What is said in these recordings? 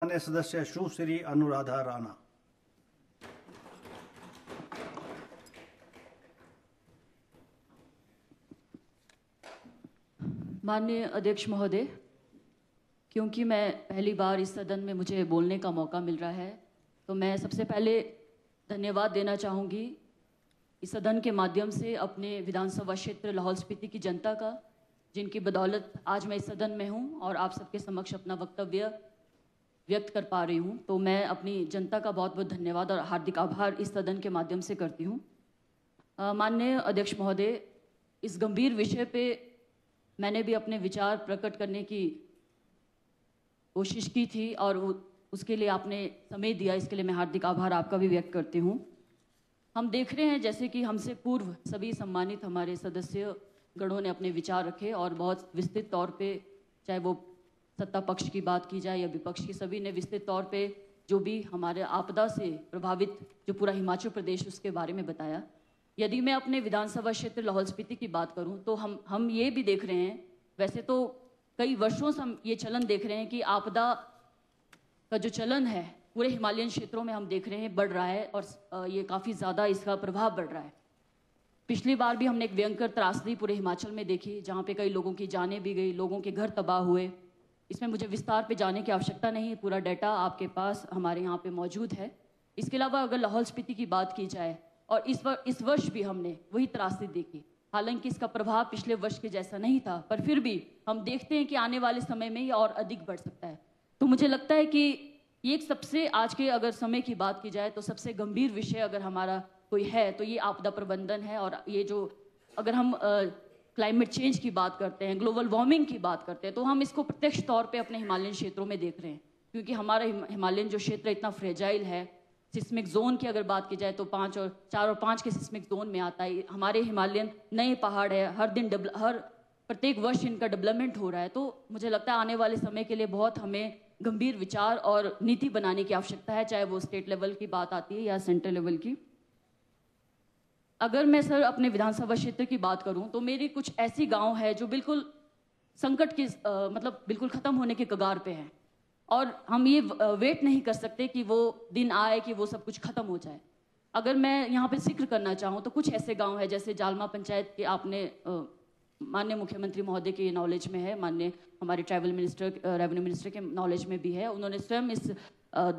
मान्य सदस्य सुश्री अनुराधा राणा। माननीय अध्यक्ष महोदय, क्योंकि मैं पहली बार इस सदन में मुझे बोलने का मौका मिल रहा है, तो मैं सबसे पहले धन्यवाद देना चाहूँगी इस सदन के माध्यम से अपने विधानसभा क्षेत्र लाहौल स्पीति की जनता का, जिनकी बदौलत आज मैं इस सदन में हूँ और आप सबके समक्ष अपना वक्तव्य व्यक्त कर पा रही हूँ। तो मैं अपनी जनता का बहुत बहुत धन्यवाद और हार्दिक आभार इस सदन के माध्यम से करती हूँ। माननीय अध्यक्ष महोदय, इस गंभीर विषय पे मैंने भी अपने विचार प्रकट करने की कोशिश की थी और उसके लिए आपने समय दिया, इसके लिए मैं हार्दिक आभार आपका भी व्यक्त करती हूँ। हम देख रहे हैं जैसे कि हमसे पूर्व सभी सम्मानित हमारे सदस्य गणों ने अपने विचार रखे और बहुत विस्तृत तौर पे, चाहे वो सत्ता पक्ष की बात की जाए या विपक्ष की, सभी ने विस्तृत तौर पे जो भी हमारे आपदा से प्रभावित जो पूरा हिमाचल प्रदेश उसके बारे में बताया। यदि मैं अपने विधानसभा क्षेत्र लाहौल स्पीति की बात करूं तो हम ये भी देख रहे हैं, वैसे तो कई वर्षों से हम ये चलन देख रहे हैं कि आपदा का जो चलन है पूरे हिमालयन क्षेत्रों में हम देख रहे हैं बढ़ रहा है और ये काफ़ी ज़्यादा इसका प्रभाव बढ़ रहा है। पिछली बार भी हमने एक भयंकर त्रासदी पूरे हिमाचल में देखी, जहाँ पे कई लोगों की जानें भी गई, लोगों के घर तबाह हुए। इसमें मुझे विस्तार पे जाने की आवश्यकता नहीं है, पूरा डाटा आपके पास हमारे यहाँ पे मौजूद है। इसके अलावा अगर लाहौल स्पीति की बात की जाए, और इस वर्ष भी हमने वही त्रासदी देखी, हालांकि इसका प्रभाव पिछले वर्ष के जैसा नहीं था, पर फिर भी हम देखते हैं कि आने वाले समय में ये और अधिक बढ़ सकता है। तो मुझे लगता है कि ये एक सबसे, आज के अगर समय की बात की जाए तो सबसे गंभीर विषय अगर हमारा कोई है तो ये आपदा प्रबंधन है। और ये जो अगर हम क्लाइमेट चेंज की बात करते हैं, ग्लोबल वार्मिंग की बात करते हैं, तो हम इसको प्रत्यक्ष तौर पे अपने हिमालयन क्षेत्रों में देख रहे हैं, क्योंकि हमारा हिमालयन जो क्षेत्र इतना फ्रेजाइल है। सिस्मिक जोन की अगर बात की जाए तो 4 और 5 के सिस्मिक जोन में आता है। हमारे हिमालयन नए पहाड़ है, हर दिन प्रत्येक वर्ष इनका डेवलपमेंट हो रहा है। तो मुझे लगता है आने वाले समय के लिए बहुत हमें गंभीर विचार और नीति बनाने की आवश्यकता है, चाहे वो स्टेट लेवल की बात आती है या सेंट्रल लेवल की। अगर मैं सर अपने विधानसभा क्षेत्र की बात करूं तो मेरी कुछ ऐसी गांव है जो बिल्कुल संकट की मतलब बिल्कुल खत्म होने के कगार पे हैं, और हम ये वेट नहीं कर सकते कि वो दिन आए कि वो सब कुछ खत्म हो जाए। अगर मैं यहाँ पे जिक्र करना चाहूँ तो कुछ ऐसे गांव है जैसे जालमा पंचायत के, आपने माननीय मुख्यमंत्री महोदय के नॉलेज में है, माननीय हमारे ट्राइबल मिनिस्टर, रेवेन्यू मिनिस्टर के नॉलेज में भी है, उन्होंने स्वयं इस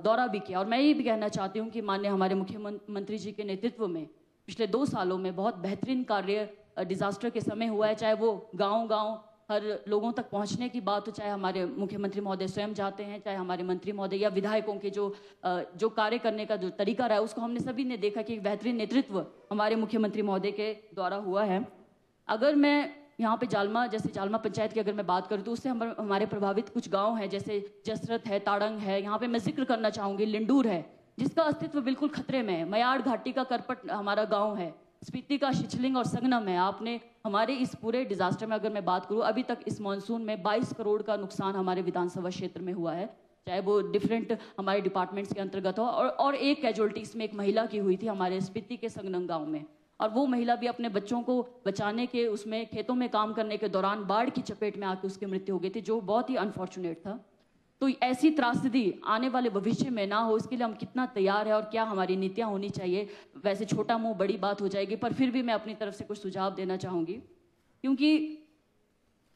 दौरा भी किया। और मैं ये भी कहना चाहती हूँ कि माननीय हमारे मुख्यमंत्री जी के नेतृत्व में पिछले 2 सालों में बहुत बेहतरीन कार्य डिजास्टर के समय हुआ है, चाहे वो गाँव हर लोगों तक पहुंचने की बात हो, चाहे हमारे मुख्यमंत्री महोदय स्वयं जाते हैं, चाहे हमारे मंत्री महोदय या विधायकों के जो कार्य करने का जो तरीका रहा है, उसको हमने सभी ने देखा कि एक बेहतरीन नेतृत्व हमारे मुख्यमंत्री महोदय के द्वारा हुआ है। अगर मैं यहाँ पे जालमा पंचायत की अगर मैं बात करूँ तो उससे हमारे प्रभावित कुछ गाँव हैं, जैसे जसरत है, ताड़ंग है। यहाँ पे मैं जिक्र करना चाहूँगी लिंडूर है, जिसका अस्तित्व बिल्कुल खतरे में है। मयाड़ घाटी का करपट हमारा गाँव है, स्पीति का शिचलिंग और संगनम है। आपने हमारे इस पूरे डिजास्टर में अगर मैं बात करूं, अभी तक इस मॉनसून में 22 करोड़ का नुकसान हमारे विधानसभा क्षेत्र में हुआ है, चाहे वो डिफरेंट हमारे डिपार्टमेंट्स के अंतर्गत हो। और एक कैजुअलिटी इसमें एक महिला की हुई थी हमारे स्पीति के संगनम गांव में, और वो महिला भी अपने बच्चों को बचाने के उसमें खेतों में काम करने के दौरान बाढ़ की चपेट में आकर उसकी मृत्यु हो गई थी, जो बहुत ही अनफॉर्चुनेट था। तो ऐसी त्रासदी आने वाले भविष्य में ना हो, इसके लिए हम कितना तैयार है और क्या हमारी नीतियां होनी चाहिए। वैसे छोटा मुंह बड़ी बात हो जाएगी, पर फिर भी मैं अपनी तरफ से कुछ सुझाव देना चाहूँगी। क्योंकि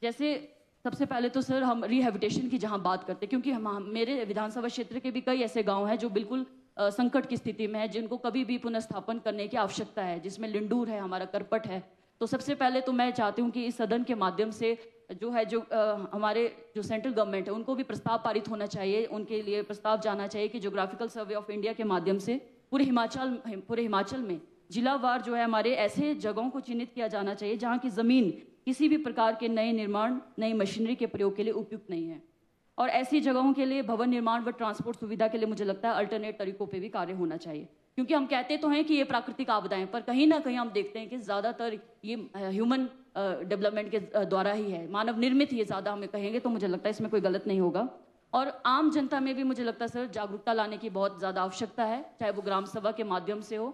जैसे सबसे पहले तो सर हम रिहेबिटेशन की जहाँ बात करते हैं, क्योंकि मेरे विधानसभा क्षेत्र के भी कई ऐसे गाँव हैं जो बिल्कुल संकट की स्थिति में है, जिनको कभी भी पुनर्स्थापन करने की आवश्यकता है, जिसमें लिंडूर है, हमारा करपट है। तो सबसे पहले तो मैं चाहती हूँ कि इस सदन के माध्यम से हमारे जो सेंट्रल गवर्नमेंट है उनको भी प्रस्ताव पारित होना चाहिए, उनके लिए प्रस्ताव जाना चाहिए कि ज्योग्राफिकल सर्वे ऑफ इंडिया के माध्यम से पूरे हिमाचल में जिलावार जो है हमारे ऐसे जगहों को चिन्हित किया जाना चाहिए जहाँ की ज़मीन किसी भी प्रकार के नए निर्माण, नई मशीनरी के प्रयोग के लिए उपयुक्त नहीं है। और ऐसी जगहों के लिए भवन निर्माण व ट्रांसपोर्ट सुविधा के लिए मुझे लगता है अल्टरनेट तरीकों पे भी कार्य होना चाहिए, क्योंकि हम कहते तो हैं कि ये प्राकृतिक आपदाएं, पर कहीं ना कहीं हम देखते हैं कि ज़्यादातर ये ह्यूमन डेवलपमेंट के द्वारा ही है, मानव निर्मित ही ज़्यादा हमें कहेंगे, तो मुझे लगता है इसमें कोई गलत नहीं होगा। और आम जनता में भी मुझे लगता है सर जागरूकता लाने की बहुत ज़्यादा आवश्यकता है, चाहे वो ग्राम सभा के माध्यम से हो।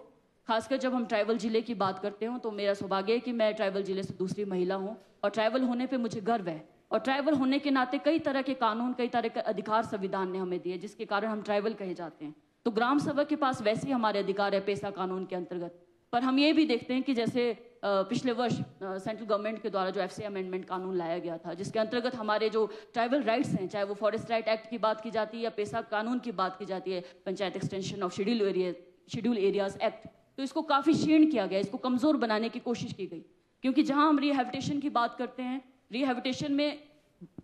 खासकर जब हम ट्राइबल जिले की बात करते हो तो मेरा सौभाग्य है कि मैं ट्राइबल जिले से दूसरी महिला हूँ, और ट्राइबल होने पे मुझे गर्व है और ट्राइबल होने के नाते कई तरह के कानून, कई तरह के अधिकार संविधान ने हमें दिए, जिसके कारण हम ट्राइबल कहे जाते हैं। तो ग्राम सभा के पास वैसे ही हमारे अधिकार है पेशा कानून के अंतर्गत। पर हम ये भी देखते हैं कि जैसे पिछले वर्ष सेंट्रल गवर्नमेंट के द्वारा जो एफसी अमेंडमेंट कानून लाया गया था, जिसके अंतर्गत हमारे जो ट्राइबल राइट्स हैं, चाहे वो फॉरेस्ट राइट एक्ट की बात की जाती है या पेशा कानून की बात की जाती है, panchayat extension of schedule areas act, तो इसको काफ़ी क्षीण किया गया, इसको कमज़ोर बनाने की कोशिश की गई। क्योंकि जहाँ हम रिहैबिलिटेशन की बात करते हैं, रिहैबिलिटेशन में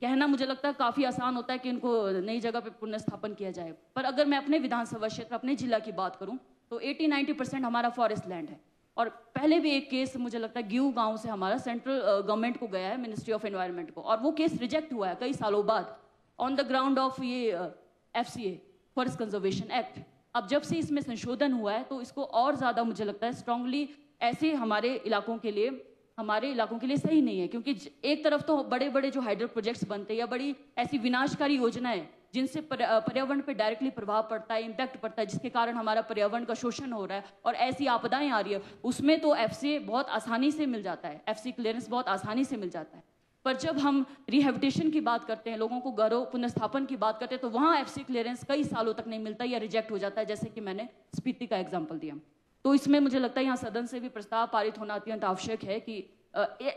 कहना मुझे लगता है काफ़ी आसान होता है कि इनको नई जगह पे पुनर्स्थापन किया जाए, पर अगर मैं अपने विधानसभा क्षेत्र, अपने जिला की बात करूं तो 80-90% हमारा फॉरेस्ट लैंड है। और पहले भी एक केस मुझे लगता है गिऊ गांव से हमारा सेंट्रल गवर्नमेंट को गया है, मिनिस्ट्री ऑफ एनवायरनमेंट को, और वो केस रिजेक्ट हुआ है कई सालों बाद ऑन द ग्राउंड ऑफ ये FCA, फॉरेस्ट कंजर्वेशन एक्ट। अब जब से इसमें संशोधन हुआ है तो इसको और ज़्यादा मुझे लगता है स्ट्रांगली ऐसे हमारे इलाकों के लिए सही नहीं है। क्योंकि एक तरफ तो बड़े बड़े जो हाइड्रो प्रोजेक्ट्स बनते हैं या बड़ी ऐसी विनाशकारी योजनाएं जिनसे पर्यावरण पे डायरेक्टली प्रभाव पड़ता है, इम्पैक्ट पड़ता है, जिसके कारण हमारा पर्यावरण का शोषण हो रहा है और ऐसी आपदाएं आ रही है, उसमें तो FCA बहुत आसानी से मिल जाता है, FC क्लियरेंस बहुत आसानी से मिल जाता है। पर जब हम रिहैबिलिटेशन की बात करते हैं, लोगों को घरों पुनर्स्थापन की बात करते हैं, तो वहाँ FC क्लियरेंस कई सालों तक नहीं मिलता या रिजेक्ट हो जाता है, जैसे कि मैंने स्पीति का एग्जाम्पल दिया। तो इसमें मुझे लगता है यहाँ सदन से भी प्रस्ताव पारित होना अत्यंत आवश्यक है कि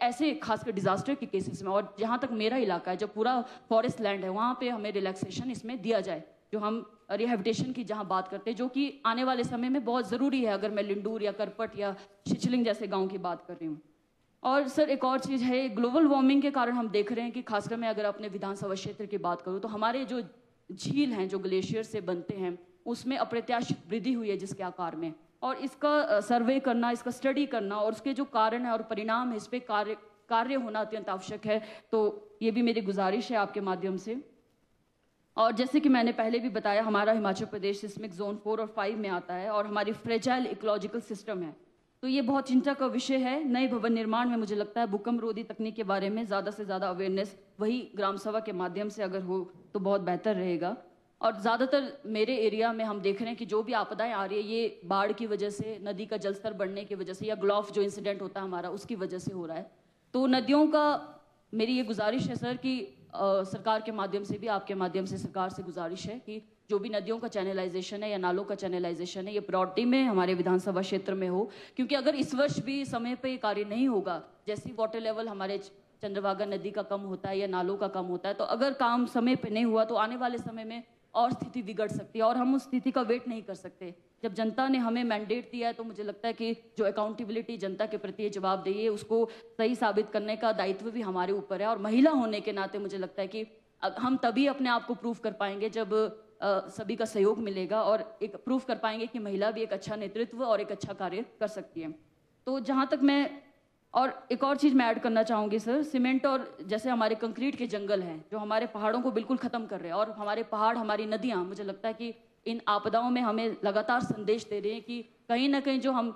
ऐसे खासकर डिजास्टर के केसेस में, और जहाँ तक मेरा इलाका है जो पूरा फॉरेस्ट लैंड है, वहाँ पे हमें रिलैक्सेशन इसमें दिया जाए, जो हम रिहैबिलिटेशन की जहाँ बात करते हैं, जो कि आने वाले समय में बहुत ज़रूरी है, अगर मैं लिंडूर या करपट या छिछलिंग जैसे गाँव की बात कर रही हूँ। और सर एक और चीज़ है, ग्लोबल वार्मिंग के कारण हम देख रहे हैं कि खासकर मैं अगर अपने विधानसभा क्षेत्र की बात करूँ तो हमारे जो झील हैं जो ग्लेशियर से बनते हैं, उसमें अप्रत्याशित वृद्धि हुई है जिसके आकार में, और इसका सर्वे करना, इसका स्टडी करना और उसके जो कारण है और परिणाम है, इस पर कार्य होना अत्यंत आवश्यक है। तो ये भी मेरी गुजारिश है आपके माध्यम से। और जैसे कि मैंने पहले भी बताया, हमारा हिमाचल प्रदेश सिस्मिक जोन 4 और 5 में आता है और हमारी फ्रेजाइल इकोलॉजिकल सिस्टम है, तो ये बहुत चिंता का विषय है। नए भवन निर्माण में मुझे लगता है भूकंप रोधी तकनीक के बारे में ज़्यादा से ज़्यादा अवेयरनेस वही ग्राम सभा के माध्यम से अगर हो तो बहुत बेहतर रहेगा। और ज़्यादातर मेरे एरिया में हम देख रहे हैं कि जो भी आपदाएं आ रही है, ये बाढ़ की वजह से, नदी का जलस्तर बढ़ने की वजह से, या ग्लॉफ जो इंसिडेंट होता है हमारा, उसकी वजह से हो रहा है। तो नदियों का मेरी ये गुजारिश है सर कि सरकार के माध्यम से भी, आपके माध्यम से सरकार से गुजारिश है कि जो भी नदियों का चैनलाइजेशन है या नालों का चैनलाइजेशन है, ये प्रायोरिटी में हमारे विधानसभा क्षेत्र में हो। क्योंकि अगर इस वर्ष भी समय पे कार्य नहीं होगा, जैसे वाटर लेवल हमारे चंद्रभागा नदी का कम होता है या नालों का कम होता है, तो अगर काम समय पे नहीं हुआ तो आने वाले समय में और स्थिति बिगड़ सकती है, और हम उस स्थिति का वेट नहीं कर सकते। जब जनता ने हमें मैंडेट दिया है तो मुझे लगता है कि जो अकाउंटेबिलिटी जनता के प्रति जवाबदेही है, उसको सही साबित करने का दायित्व भी हमारे ऊपर है। और महिला होने के नाते मुझे लगता है कि हम तभी अपने आप को प्रूव कर पाएंगे जब सभी का सहयोग मिलेगा, और एक प्रूव कर पाएंगे कि महिला भी एक अच्छा नेतृत्व और एक अच्छा कार्य कर सकती है। तो जहाँ तक मैं, और एक और चीज़ मैं ऐड करना चाहूँगी सर, सीमेंट और जैसे हमारे कंक्रीट के जंगल हैं जो हमारे पहाड़ों को बिल्कुल ख़त्म कर रहे हैं, और हमारे पहाड़, हमारी नदियाँ, मुझे लगता है कि इन आपदाओं में हमें लगातार संदेश दे रहे हैं कि कहीं ना कहीं जो हम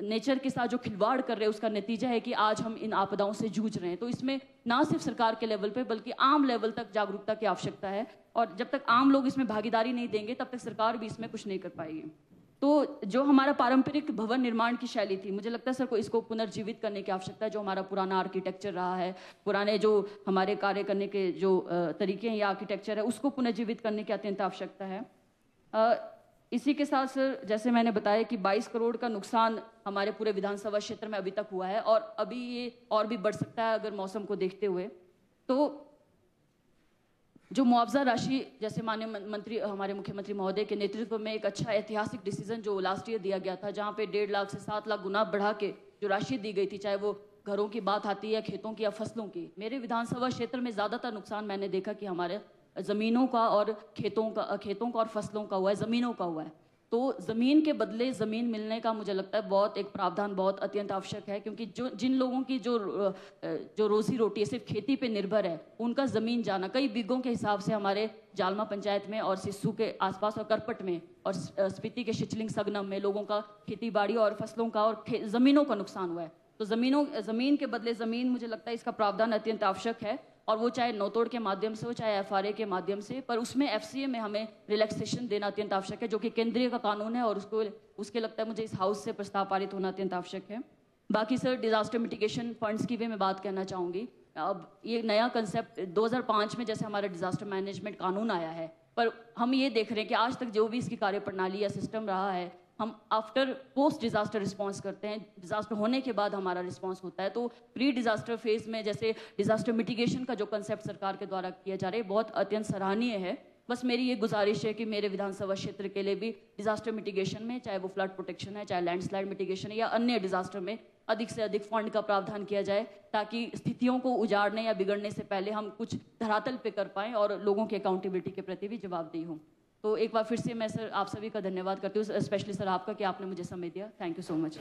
नेचर के साथ जो खिलवाड़ कर रहे हैं, उसका नतीजा है कि आज हम इन आपदाओं से जूझ रहे हैं। तो इसमें ना सिर्फ सरकार के लेवल पे बल्कि आम लेवल तक जागरूकता की आवश्यकता है, और जब तक आम लोग इसमें भागीदारी नहीं देंगे तब तक सरकार भी इसमें कुछ नहीं कर पाएगी। तो जो हमारा पारंपरिक भवन निर्माण की शैली थी, मुझे लगता है सर को इसको पुनर्जीवित करने की आवश्यकता है। जो हमारा पुराना आर्किटेक्चर रहा है, पुराने जो हमारे कार्य करने के जो तरीके हैं या आर्किटेक्चर है, उसको पुनर्जीवित करने की अत्यंत आवश्यकता है। इसी के साथ सर, जैसे मैंने बताया कि 22 करोड़ का नुकसान हमारे पूरे विधानसभा क्षेत्र में अभी तक हुआ है, और अभी ये और भी बढ़ सकता है अगर मौसम को देखते हुए। तो जो मुआवजा राशि, जैसे माननीय मंत्री, हमारे मुख्यमंत्री महोदय के नेतृत्व में एक अच्छा ऐतिहासिक डिसीजन जो लास्ट ईयर दिया गया था, जहाँ पे 1.5 लाख से 7 लाख गुना बढ़ा के जो राशि दी गई थी, चाहे वो घरों की बात आती है या खेतों की या फसलों की। मेरे विधानसभा क्षेत्र में ज़्यादातर नुकसान मैंने देखा कि हमारे ज़मीनों का और खेतों का और फसलों का हुआ है, ज़मीनों का हुआ है। तो ज़मीन के बदले ज़मीन मिलने का मुझे लगता है बहुत एक प्रावधान बहुत अत्यंत आवश्यक है, क्योंकि जिन लोगों की जो रोजी रोटी सिर्फ खेती पे निर्भर है, उनका ज़मीन जाना कई बीघों के हिसाब से हमारे जालमा पंचायत में और सिस्सू के आसपास और करपट में और स्पीति के शिचलिंग सगनम में लोगों का खेती बाड़ी और फसलों का और ज़मीनों का नुकसान हुआ है। तो ज़मीन के बदले ज़मीन, मुझे लगता है इसका प्रावधान अत्यंत आवश्यक है, और वो चाहे नौतोड़ के माध्यम से हो चाहे FRA के माध्यम से, पर उसमें FCA में हमें रिलैक्सेशन देना अत्यंत आवश्यक है, जो कि केंद्रीय का कानून है, और उसके लगता है मुझे इस हाउस से प्रस्ताव पारित होना अत्यंत आवश्यक है। बाकी सर, डिजास्टर मिटिगेशन फंड्स की भी मैं बात कहना चाहूँगी। अब ये नया कंसेप्ट 2005 में जैसे हमारा डिजास्टर मैनेजमेंट कानून आया है, पर हम ये देख रहे हैं कि आज तक जो भी इसकी कार्यप्रणाली या सिस्टम रहा है, हम आफ्टर पोस्ट डिजास्टर रिस्पांस करते हैं, डिजास्टर होने के बाद हमारा रिस्पांस होता है। तो प्री डिजास्टर फेज में जैसे डिजास्टर मिटिगेशन का जो कंसेप्ट सरकार के द्वारा किया जा रहा है, बहुत अत्यंत सराहनीय है। बस मेरी ये गुजारिश है कि मेरे विधानसभा क्षेत्र के लिए भी डिजास्टर मिटिगेशन में, चाहे वो फ्लड प्रोटेक्शन है, चाहे लैंडस्लाइड मिटिगेशन है या अन्य डिजास्टर में, अधिक से अधिक फंड का प्रावधान किया जाए, ताकि स्थितियों को उजाड़ने या बिगड़ने से पहले हम कुछ धरातल पे कर पाएं और लोगों की अकाउंटेबिलिटी के प्रति भी जवाबदेही हो। तो एक बार फिर से मैं सर आप सभी का धन्यवाद करती हूँ, स्पेशली सर आपका, कि आपने मुझे समय दिया। Thank you so much.